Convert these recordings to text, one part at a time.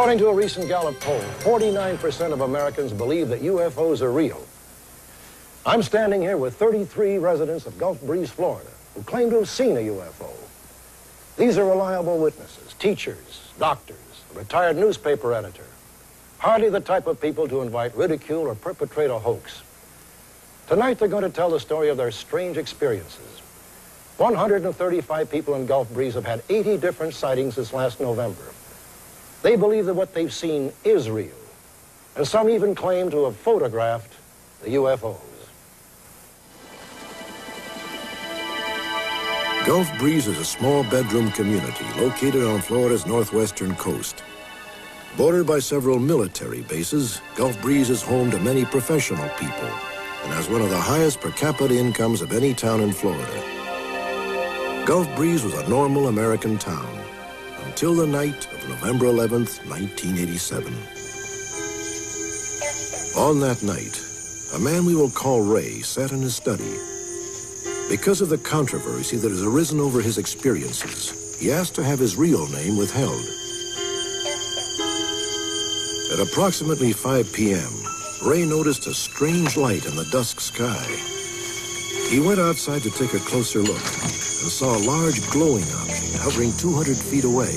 According to a recent Gallup poll, 49% of Americans believe that UFOs are real. I'm standing here with 33 residents of Gulfbreeze, Florida, who claim to have seen a UFO. These are reliable witnesses, teachers, doctors, a retired newspaper editor. Hardly the type of people to invite ridicule or perpetrate a hoax. Tonight, they're going to tell the story of their strange experiences. 135 people in Gulfbreeze have had 80 different sightings this last November. They believe that what they've seen is real, and some even claim to have photographed the UFOs. Gulfbreeze is a small bedroom community located on Florida's northwestern coast. Bordered by several military bases, Gulfbreeze is home to many professional people and has one of the highest per capita incomes of any town in Florida. Gulfbreeze was a normal American town until the night of November 11th, 1987. On that night, a man we will call Ray sat in his study. Because of the controversy that has arisen over his experiences, he asked to have his real name withheld. At approximately 5 p.m., Ray noticed a strange light in the dusk sky. He went outside to take a closer look and saw a large glowing object hovering 200 feet away.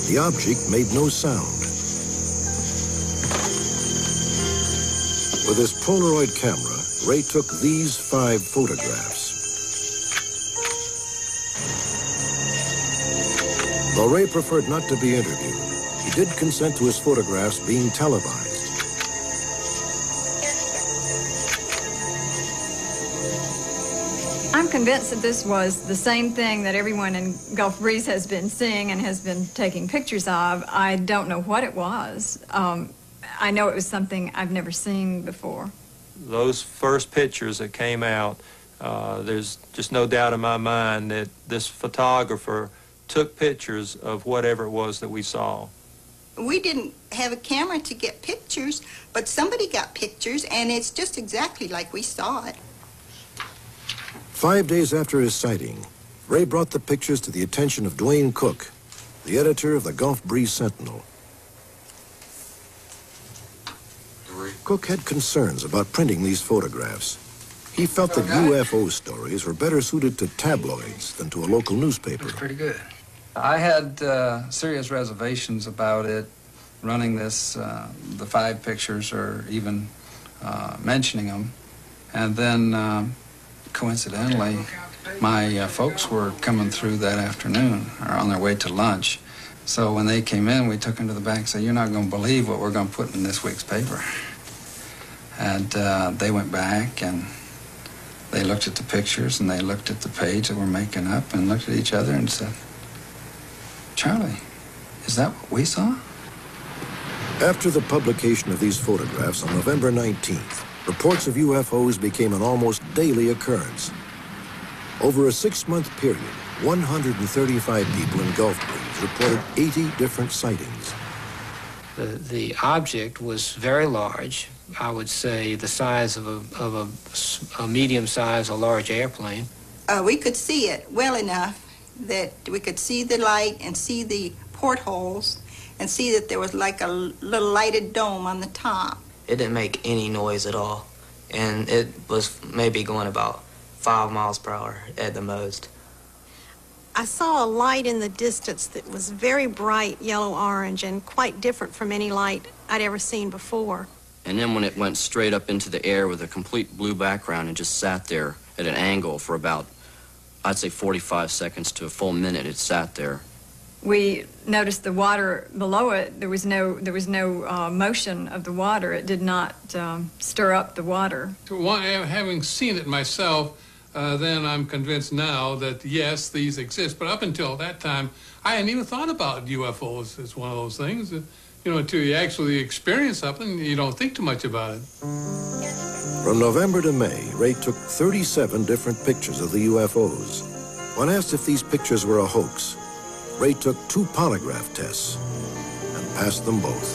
The object made no sound. With his Polaroid camera, Ray took these 5 photographs. Though Ray preferred not to be interviewed, he did consent to his photographs being televised. I'm convinced that this was the same thing that everyone in Gulfbreeze has been seeing and has been taking pictures of. I don't know what it was. I know it was something I've never seen before. Those first pictures that came out, there's just no doubt in my mind that this photographer took pictures of whatever it was that we saw. We didn't have a camera to get pictures, but somebody got pictures, and it's just exactly like we saw it. 5 days after his sighting, Ray brought the pictures to the attention of Dwayne Cook, the editor of the Gulfbreeze Sentinel. Cook had concerns about printing these photographs. He felt that UFO stories were better suited to tabloids than to a local newspaper. It's pretty good. I had serious reservations about it, running this, the 5 pictures, or even mentioning them. And then, coincidentally, my folks were coming through that afternoon, or on their way to lunch. So when they came in, we took them to the back and said, "You're not going to believe what we're going to put in this week's paper." And they went back and they looked at the pictures and they looked at the page that we're making up and looked at each other and said, "Charlie, is that what we saw?" After the publication of these photographs on November 19th, reports of UFOs became an almost daily occurrence. Over a 6-month period, 135 people in Gulfbreeze reported 80 different sightings. The object was very large. I would say the size of a medium size, a large airplane. We could see it well enough that we could see the light and see the portholes and see that there was like a little lighted dome on the top. It didn't make any noise at all, and it was maybe going about 5 miles per hour at the most. I saw a light in the distance that was very bright yellow-orange and quite different from any light I'd ever seen before. And then when it went straight up into the air with a complete blue background and just sat there at an angle for about, I'd say 45 seconds to a full minute, it sat there. We noticed the water below it. There was no motion of the water. It did not stir up the water. Having seen it myself, then I'm convinced now that yes, these exist. But up until that time, I hadn't even thought about UFOs as one of those things. You know, until you actually experience something, you don't think too much about it. From November to May, Ray took 37 different pictures of the UFOs. When asked if these pictures were a hoax, Ray took 2 polygraph tests and passed them both.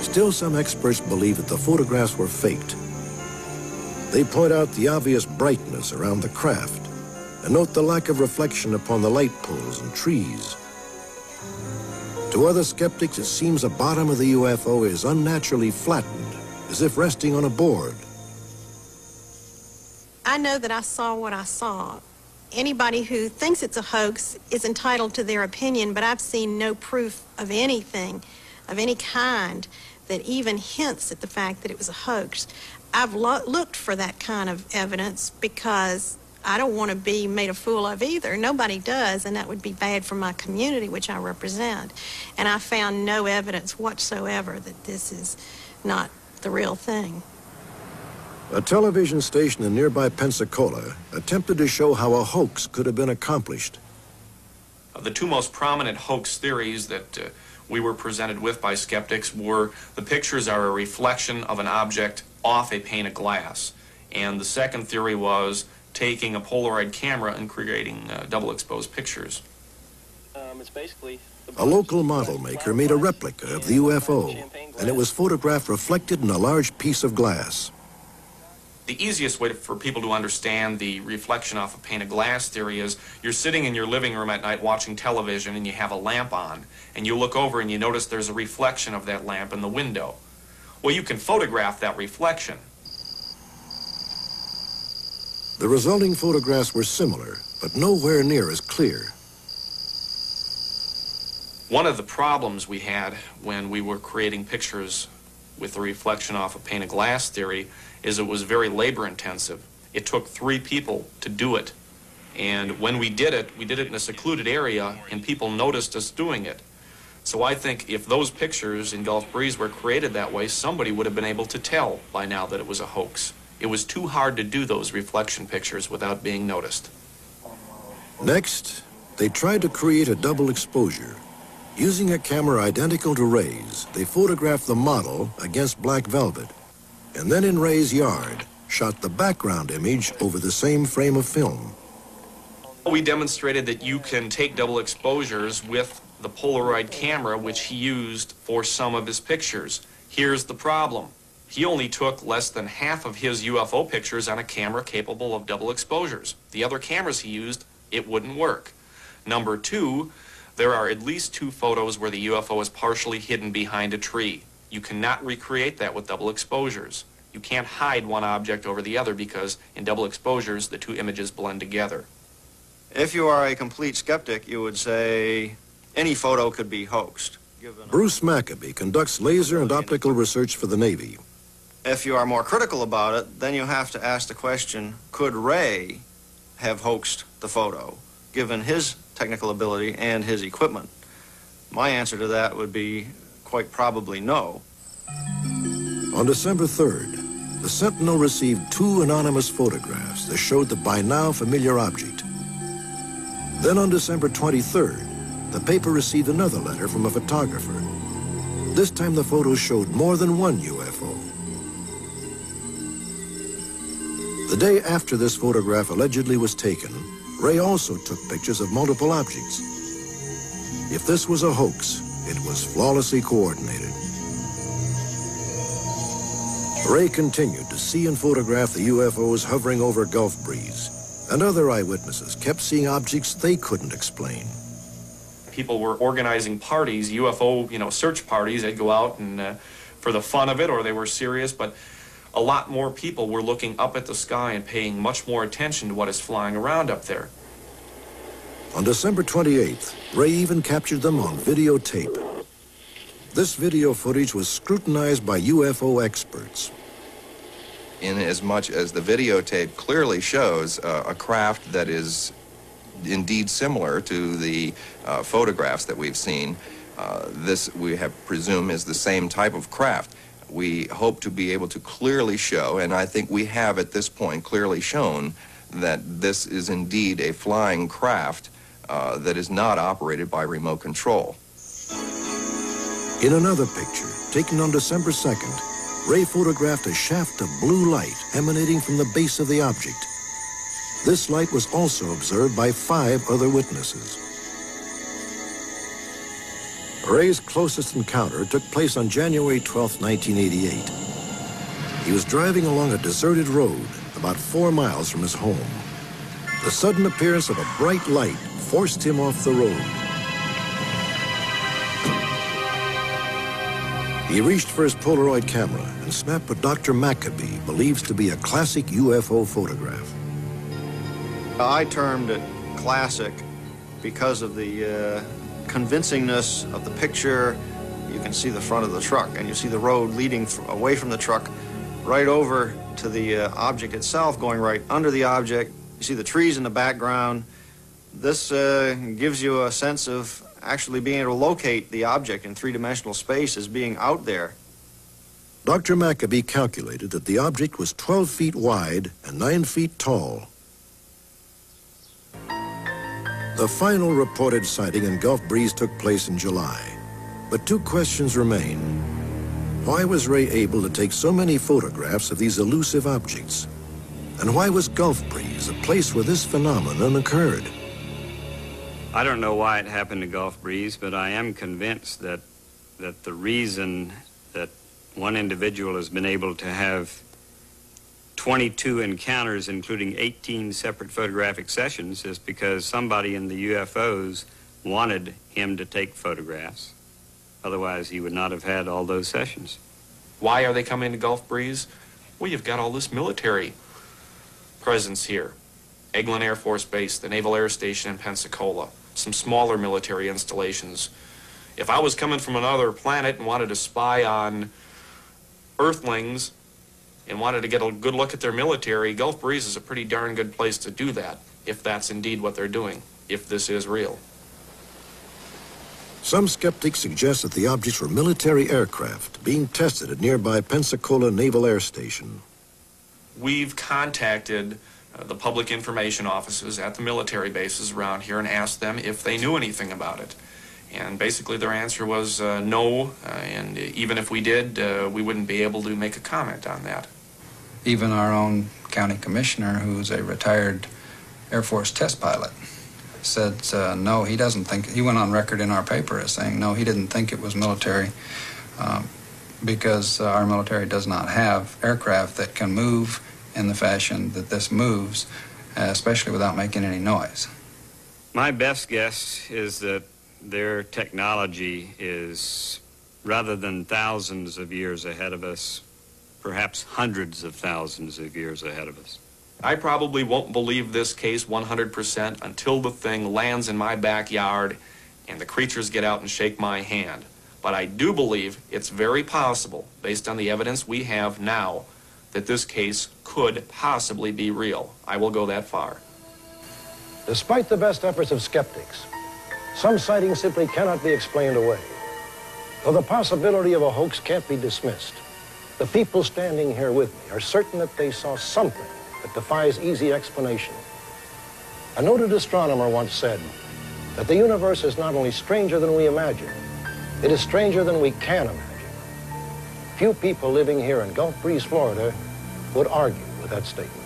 Still, some experts believe that the photographs were faked. They point out the obvious brightness around the craft and note the lack of reflection upon the light poles and trees. To other skeptics, it seems the bottom of the UFO is unnaturally flattened, as if resting on a board. I know that I saw what I saw. Anybody who thinks it's a hoax is entitled to their opinion, but I've seen no proof of anything, of any kind, that even hints at the fact that it was a hoax. I've looked for that kind of evidence because I don't want to be made a fool of either. Nobody does, and that would be bad for my community, which I represent. And I found no evidence whatsoever that this is not the real thing. A television station in nearby Pensacola attempted to show how a hoax could have been accomplished. The two most prominent hoax theories that we were presented with by skeptics were the pictures are a reflection of an object off a pane of glass. And the second theory was taking a Polaroid camera and creating double-exposed pictures. It's basically A local model maker made a replica of the UFO, and it was photographed reflected in a large piece of glass. The easiest way for people to understand the reflection off a pane of glass theory is you're sitting in your living room at night watching television and you have a lamp on, and you look over and you notice there's a reflection of that lamp in the window. Well, you can photograph that reflection. The resulting photographs were similar, but nowhere near as clear. One of the problems we had when we were creating pictures with the reflection off a pane of glass theory is it was very labor intensive. It took 3 people to do it. And when we did it in a secluded area and people noticed us doing it. So I think if those pictures in Gulf Breeze were created that way, somebody would have been able to tell by now that it was a hoax. It was too hard to do those reflection pictures without being noticed. Next, they tried to create a double exposure. Using a camera identical to Ray's, they photographed the model against black velvet, and then in Ray's yard, shot the background image over the same frame of film. We demonstrated that you can take double exposures with the Polaroid camera, which he used for some of his pictures. Here's the problem. He only took less than half of his UFO pictures on a camera capable of double exposures. The other cameras he used, it wouldn't work. Number 2, there are at least 2 photos where the UFO is partially hidden behind a tree. You cannot recreate that with double exposures. You can't hide one object over the other because in double exposures, the 2 images blend together. If you are a complete skeptic, you would say any photo could be hoaxed. Bruce Maccabee conducts laser and optical research for the Navy. If you are more critical about it, then you have to ask the question, could Ray have hoaxed the photo, given his technical ability and his equipment? My answer to that would be quite probably no. On December 3rd, the Sentinel received 2 anonymous photographs that showed the by now familiar object. Then on December 23rd, the paper received another letter from a photographer. This time the photos showed more than one UFO. The day after this photograph allegedly was taken, Ray also took pictures of multiple objects. If this was a hoax, it was flawlessly coordinated. Ray continued to see and photograph the UFOs hovering over Gulf Breeze, and other eyewitnesses kept seeing objects they couldn't explain. People were organizing parties, UFO, search parties. They'd go out and for the fun of it, or they were serious, but a lot more people were looking up at the sky and paying much more attention to what is flying around up there. On December 28th, Ray even captured them on videotape. This video footage was scrutinized by UFO experts. In as much as the videotape clearly shows a craft that is indeed similar to the photographs that we've seen, this we have presumed is the same type of craft. We hope to be able to clearly show, and I think we have at this point clearly shown, that this is indeed a flying craft that is not operated by remote control. In another picture, taken on December 2nd, Ray photographed a shaft of blue light emanating from the base of the object. This light was also observed by 5 other witnesses. Ray's closest encounter took place on January 12, 1988. He was driving along a deserted road about 4 miles from his home. The sudden appearance of a bright light forced him off the road. He reached for his Polaroid camera and snapped what Dr. Maccabee believes to be a classic UFO photograph. I termed it classic because of the convincingness of the picture. You can see the front of the truck, and you see the road leading away from the truck right over to the object itself, going right under the object. You see the trees in the background. This gives you a sense of actually being able to locate the object in three-dimensional space as being out there. Dr. Maccabee calculated that the object was 12 feet wide and 9 feet tall. The final reported sighting in Gulf Breeze took place in July. But two questions remain. Why was Ray able to take so many photographs of these elusive objects? And why was Gulf Breeze a place where this phenomenon occurred? I don't know why it happened to Gulf Breeze, but I am convinced that the reason that one individual has been able to have 22 encounters, including 18 separate photographic sessions, is because somebody in the UFOs wanted him to take photographs. Otherwise, he would not have had all those sessions. Why are they coming to Gulf Breeze? Well, you've got all this military presence here. Eglin Air Force Base, the Naval Air Station in Pensacola, some smaller military installations. If I was coming from another planet and wanted to spy on Earthlings and wanted to get a good look at their military, Gulf Breeze is a pretty darn good place to do that, if that's indeed what they're doing, if this is real. Some skeptics suggest that the objects were military aircraft being tested at nearby Pensacola Naval Air Station. We've contacted the public information offices at the military bases around here and asked them if they knew anything about it. And basically their answer was no, and even if we did, we wouldn't be able to make a comment on that. Even our own county commissioner, who's a retired Air Force test pilot, said no, he doesn't think, he went on record in our paper as saying no, he didn't think it was military because our military does not have aircraft that can move in the fashion that this moves, especially without making any noise. My best guess is that their technology is, rather than thousands of years ahead of us, perhaps hundreds of thousands of years ahead of us. I probably won't believe this case 100% until the thing lands in my backyard and the creatures get out and shake my hand. But I do believe it's very possible, based on the evidence we have now, that this case could possibly be real. I will go that far. Despite the best efforts of skeptics, some sightings simply cannot be explained away. Though the possibility of a hoax can't be dismissed, the people standing here with me are certain that they saw something that defies easy explanation. A noted astronomer once said that the universe is not only stranger than we imagine, it is stranger than we can imagine. Few people living here in Gulf Breeze, Florida, would argue with that statement.